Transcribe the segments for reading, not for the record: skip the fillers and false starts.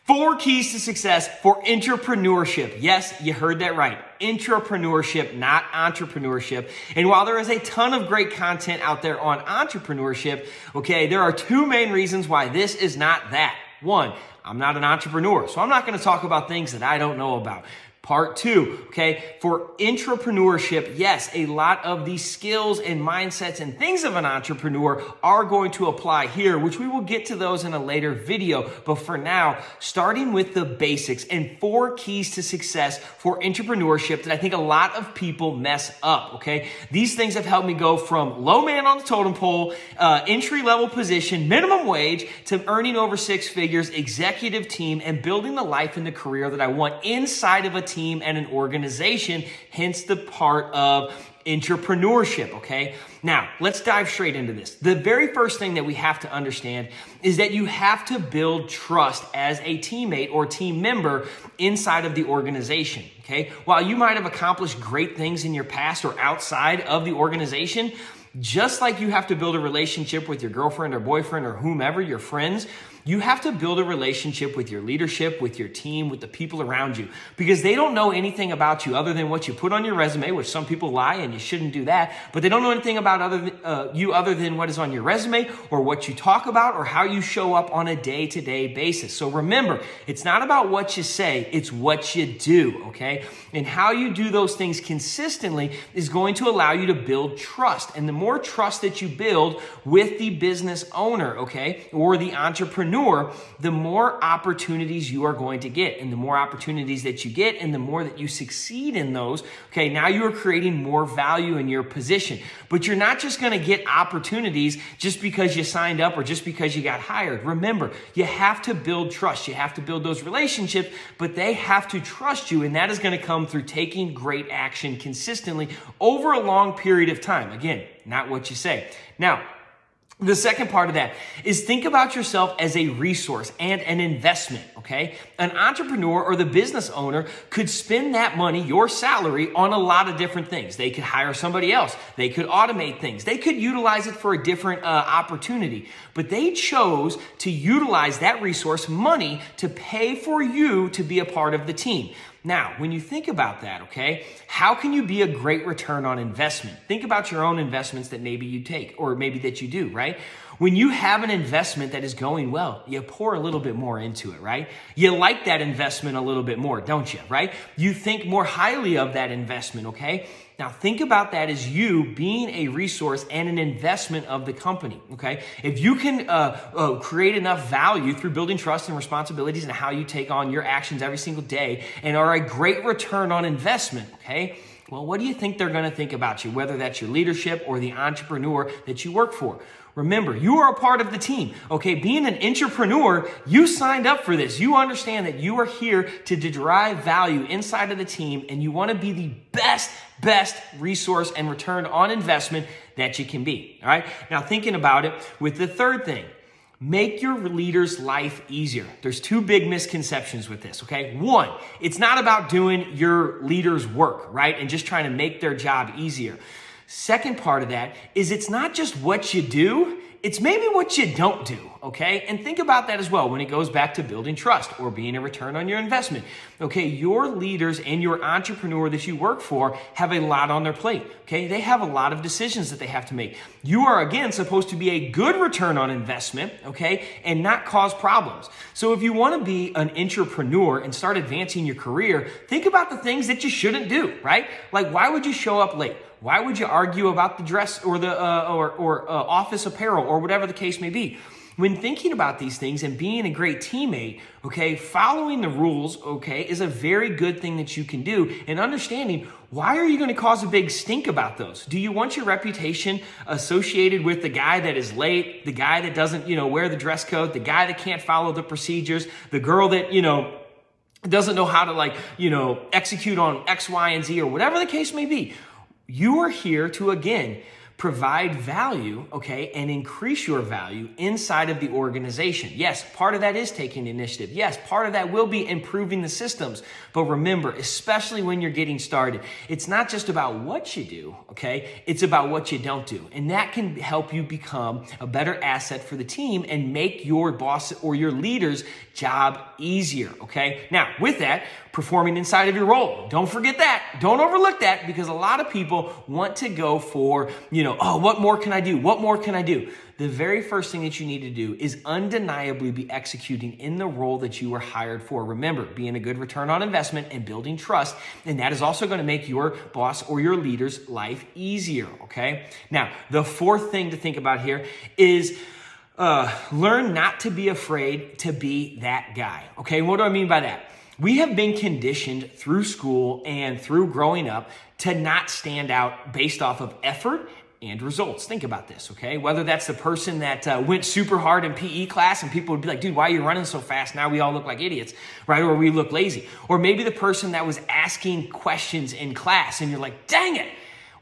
4 keys to success for intrapreneurship. Yes, you heard that right. Intrapreneurship, not entrepreneurship. And while there is a ton of great content out there on entrepreneurship, okay, there are 2 main reasons why this is not that. 1, I'm not an entrepreneur, so I'm not going to talk about things that I don't know about. Part 2, okay, for intrapreneurship, yes, a lot of these skills and mindsets and things of an entrepreneur are going to apply here, which we will get to those in a later video. But for now, starting with the basics and 4 keys to success for intrapreneurship that I think a lot of people mess up, okay? These things have helped me go from low man on the totem pole, entry-level position, minimum wage, to earning over 6 figures, executive team, and building the life and the career that I want inside of a team and an organization, hence the part of intrapreneurship, okay? Now, let's dive straight into this. The very first thing that we have to understand is that you have to build trust as a teammate or team member inside of the organization, okay? While you might have accomplished great things in your past or outside of the organization, just like you have to build a relationship with your girlfriend or boyfriend or whomever, your friends, you have to build a relationship with your leadership, with your team, with the people around you, because they don't know anything about you other than what you put on your resume, which some people lie and you shouldn't do that, but they don't know anything about you other than what is on your resume or what you talk about or how you show up on a day-to-day basis. So remember, it's not about what you say, it's what you do, okay? And how you do those things consistently is going to allow you to build trust. And the more trust that you build with the business owner, okay, or the entrepreneur, the more opportunities you are going to get. And the more opportunities that you get and the more that you succeed in those, okay, now you are creating more value in your position. But you're not just going to get opportunities just because you signed up or just because you got hired. Remember, you have to build trust. You have to build those relationships, but they have to trust you. And that is going to come through taking great action consistently over a long period of time. Again, not what you say. Now, the second part of that is think about yourself as a resource and an investment, okay? An entrepreneur or the business owner could spend that money, your salary, on a lot of different things. They could hire somebody else. They could automate things. They could utilize it for a different opportunity. But they chose to utilize that resource, money, to pay for you to be a part of the team. Now, when you think about that, okay, how can you be a great return on investment? Think about your own investments that maybe you take or maybe that you do, right? When you have an investment that is going well, you pour a little bit more into it, right? You like that investment a little bit more, don't you, right? You think more highly of that investment, okay? Now, think about that as you being a resource and an investment of the company, okay? If you can create enough value through building trust and responsibilities and how you take on your actions every single day and are a great return on investment, okay? Well, what do you think they're going to think about you, whether that's your leadership or the entrepreneur that you work for? Remember, you are a part of the team, okay? Being an intrapreneur, you signed up for this. You understand that you are here to derive value inside of the team, and you want to be the best resource and return on investment that you can be, all right? Now, thinking about it with the third thing, make your leader's life easier. There's 2 big misconceptions with this, okay? 1, it's not about doing your leader's work, right? And just trying to make their job easier. Second part of that is it's not just what you do, it's maybe what you don't do, okay? And think about that as well when it goes back to building trust or being a return on your investment. Okay, your leaders and your entrepreneur that you work for have a lot on their plate, okay? They have a lot of decisions that they have to make. You are, again, supposed to be a good return on investment, okay, and not cause problems. So if you want to be an entrepreneur and start advancing your career, think about the things that you shouldn't do, right? Like, why would you show up late? Why would you argue about the dress or the office apparel or whatever the case may be? When thinking about these things and being a great teammate, okay, following the rules, okay, is a very good thing that you can do. And understanding, why are you going to cause a big stink about those? Do you want your reputation associated with the guy that is late, the guy that doesn't, wear the dress code, the guy that can't follow the procedures, the girl that, doesn't know how to execute on X, Y, and Z or whatever the case may be? You are here to, again, provide value, okay, and increase your value inside of the organization. Yes, part of that is taking initiative. Yes, part of that will be improving the systems. But remember, especially when you're getting started, it's not just about what you do, okay? It's about what you don't do. And that can help you become a better asset for the team and make your boss or your leader's job easier, okay? Now, with that, performing inside of your role. Don't forget that. Don't overlook that, because a lot of people want to go for, oh, what more can I do? What more can I do? The very first thing that you need to do is undeniably be executing in the role that you were hired for. Remember, being a good return on investment and building trust, and that is also going to make your boss or your leader's life easier, okay? Now, the fourth thing to think about here is learn not to be afraid to be that guy, okay? What do I mean by that? We have been conditioned through school and through growing up to not stand out based off of effort and results. Think about this, okay? Whether that's the person that went super hard in PE class and people would be like, dude, why are you running so fast? Now we all look like idiots, right? Or we look lazy. Or maybe the person that was asking questions in class and you're like, dang it,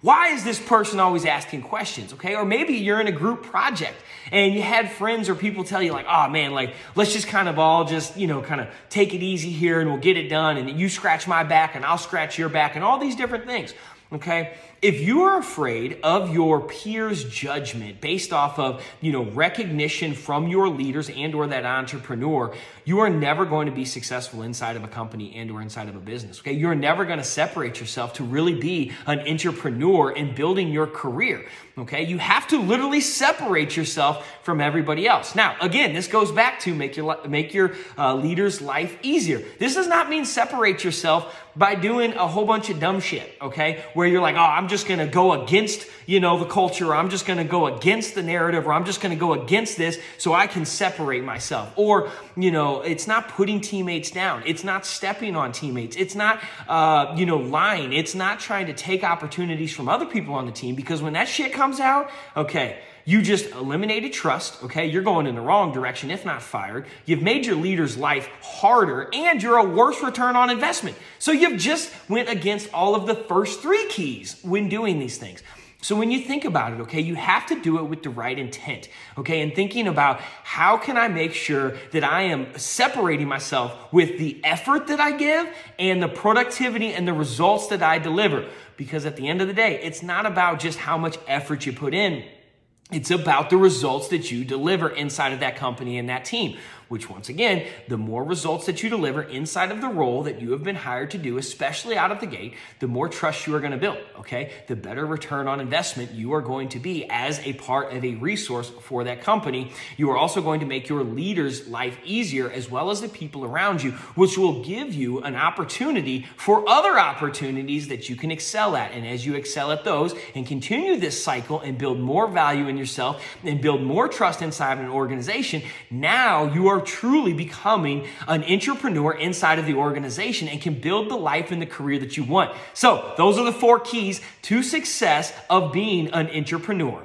why is this person always asking questions, okay? Or maybe you're in a group project and you had friends or people tell you like, oh man, like let's just kind of all just, kind of take it easy here and we'll get it done. And you scratch my back and I'll scratch your back and all these different things, okay? If you are afraid of your peers' judgment based off of, recognition from your leaders and or that entrepreneur, you are never going to be successful inside of a company and or inside of a business, okay? You're never going to separate yourself to really be an entrepreneur in building your career, okay? You have to literally separate yourself from everybody else. Now, again, this goes back to make your leader's life easier. This does not mean separate yourself by doing a whole bunch of dumb shit, okay? Where you're like, oh, I'm just going to go against, the culture, or I'm just going to go against the narrative, or I'm just going to go against this so I can separate myself. Or, it's not putting teammates down. It's not stepping on teammates. It's not, lying. It's not trying to take opportunities from other people on the team, because when that shit comes out, okay, you just eliminated trust, okay? You're going in the wrong direction, if not fired. You've made your leader's life harder, and you're a worse return on investment. So you've just went against all of the first three keys when doing these things. So when you think about it, okay, you have to do it with the right intent, okay? And thinking about how can I make sure that I am separating myself with the effort that I give and the productivity and the results that I deliver. Because at the end of the day, it's not about just how much effort you put in. It's about the results that you deliver inside of that company and that team, which once again, the more results that you deliver inside of the role that you have been hired to do, especially out of the gate, the more trust you are going to build, okay? The better return on investment you are going to be as a part of a resource for that company. You are also going to make your leader's life easier, as well as the people around you, which will give you an opportunity for other opportunities that you can excel at. And as you excel at those and continue this cycle and build more value in yourself and build more trust inside of an organization, now you are truly becoming an entrepreneur inside of the organization and can build the life and the career that you want. So those are the 4 keys to success of being an entrepreneur.